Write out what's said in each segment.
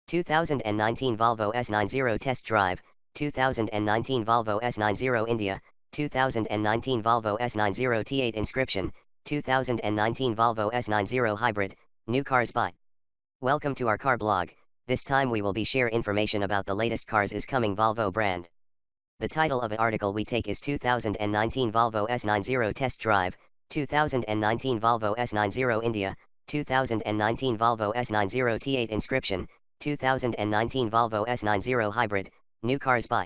2019 Volvo S90 Test Drive, 2019 Volvo S90 India, 2019 Volvo S90 T8 Inscription, 2019 Volvo S90 Hybrid, new cars by. Welcome to our car blog. This time we will be share information about the latest cars is coming Volvo brand. The title of an article we take is 2019 Volvo S90 Test Drive, 2019 Volvo S90 India, 2019 Volvo S90 T8 Inscription, 2019 Volvo S90 Hybrid, new cars by.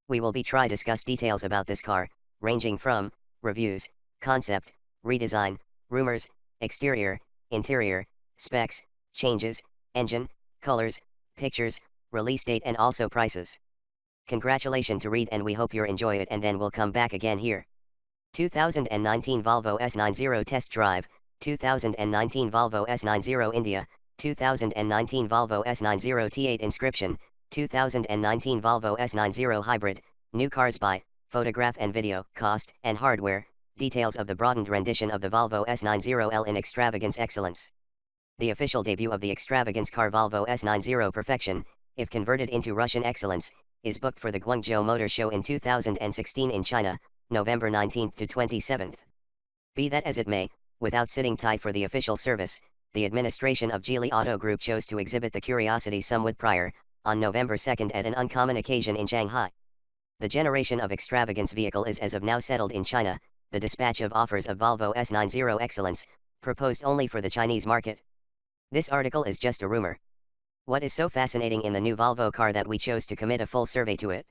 We will be try discuss details about this car, ranging from reviews, concept, redesign, rumors, exterior, interior, specs, changes, engine, colors, pictures, release date and also prices. Congratulations to read and we hope you enjoy it and then we'll come back again here. 2019 Volvo S90 Test Drive, 2019 Volvo S90 India, 2019 Volvo S90 T8 Inscription, 2019 Volvo S90 Hybrid, new cars by, photograph and video, cost and hardware, details of the broadened rendition of the Volvo S90L in extravagance excellence. The official debut of the extravagance car Volvo S90 Perfection, if converted into Russian excellence, is booked for the Guangzhou Motor Show in 2016 in China, November 19th to 27th. Be that as it may, without sitting tight for the official service, the administration of Geely Auto Group chose to exhibit the curiosity somewhat prior, on November 2nd at an uncommon occasion in Shanghai. The generation of extravagance vehicle is as of now settled in China, the dispatch of offers of Volvo S90 Excellence, proposed only for the Chinese market. This article is just a rumor. What is so fascinating in the new Volvo car that we chose to commit a full survey to it?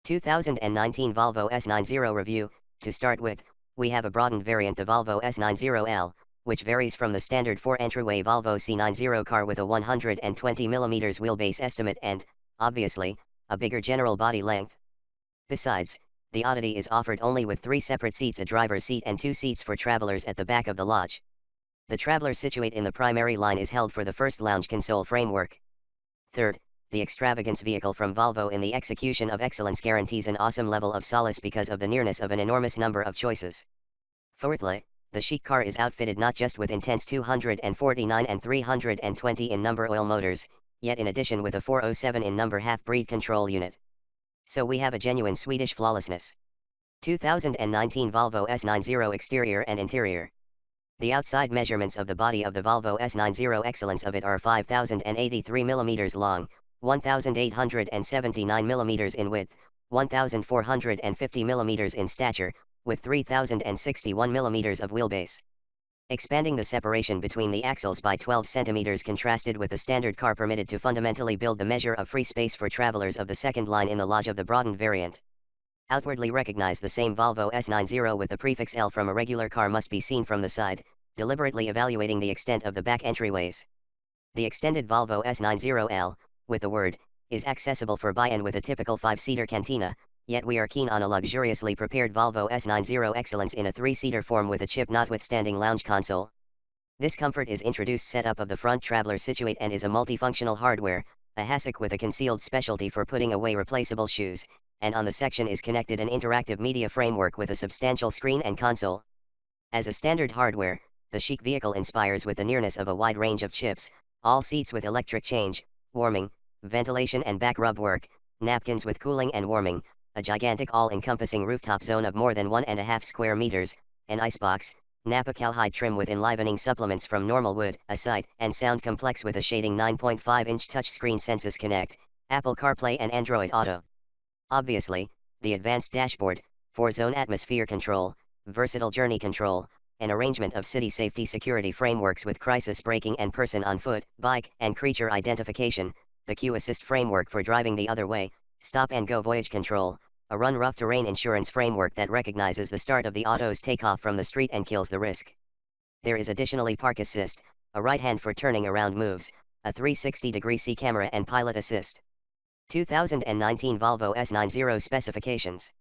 2019 Volvo S90 review. To start with, we have a broadened variant the Volvo S90L, which varies from the standard 4 entryway Volvo C90 car with a 120mm wheelbase estimate and, obviously, a bigger general body length. Besides, the oddity is offered only with 3 separate seats, a driver's seat and 2 seats for travelers at the back of the lodge. The traveler situate in the primary line is held for the first lounge console framework. Third, the extravagance vehicle from Volvo in the execution of excellence guarantees an awesome level of solace because of the nearness of an enormous number of choices. Fourthly, the chic car is outfitted not just with intense 249 and 320 in number oil motors, yet in addition with a 407 in number half-breed control unit. So we have a genuine Swedish flawlessness. 2019 Volvo S90 exterior and interior. The outside measurements of the body of the Volvo S90 excellence of it are 5,083 mm long, 1,879 mm in width, 1,450 mm in stature, with 3,061 mm of wheelbase. Expanding the separation between the axles by 12 cm contrasted with the standard car permitted to fundamentally build the measure of free space for travelers of the second line in the lodge of the broadened variant. Outwardly recognize the same Volvo S90 with the prefix L from a regular car must be seen from the side, deliberately evaluating the extent of the back entryways. The extended Volvo S90L, with the word, is accessible for buy-in with a typical 5-seater cantina, yet we are keen on a luxuriously prepared Volvo S90 Excellence in a 3-seater form with a chip notwithstanding lounge console. This comfort is introduced setup of the front traveler situate and is a multifunctional hardware, a hassock with a concealed specialty for putting away replaceable shoes, and on the section is connected an interactive media framework with a substantial screen and console. As a standard hardware, the chic vehicle inspires with the nearness of a wide range of chips, all seats with electric change, warming, ventilation and back rub work, napkins with cooling and warming, a gigantic all-encompassing rooftop zone of more than 1.5 square meters, an icebox, Napa cowhide trim with enlivening supplements from normal wood, a sight and sound complex with a shading 9.5-inch touchscreen Sensus Connect, Apple CarPlay and Android Auto. Obviously, the advanced dashboard, 4-zone atmosphere control, versatile journey control, an arrangement of city safety security frameworks with crisis braking and person on foot, bike, and creature identification, the Q Assist framework for driving the other way, stop and go voyage control, a run rough terrain insurance framework that recognizes the start of the auto's takeoff from the street and kills the risk. There is additionally park assist, a right hand for turning around moves, a 360-degree C camera and pilot assist. 2019 Volvo S90 specifications.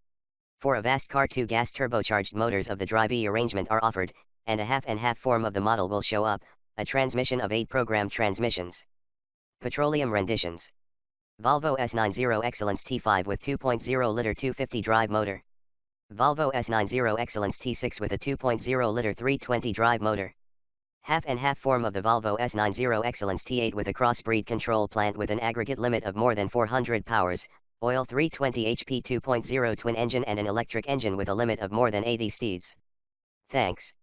For a vast car, 2 gas turbocharged motors of the Drive-E arrangement are offered, and a half-and-half form of the model will show up, a transmission of 8 programmed transmissions. Petroleum renditions. Volvo S90 Excellence T5 with 2.0-liter 250 drive motor. Volvo S90 Excellence T6 with a 2.0-liter 320 drive motor. Half and half form of the Volvo S90 Excellence T8 with a crossbreed control plant with an aggregate limit of more than 400 powers, oil 320 HP 2.0 twin engine and an electric engine with a limit of more than 80 steeds. Thanks.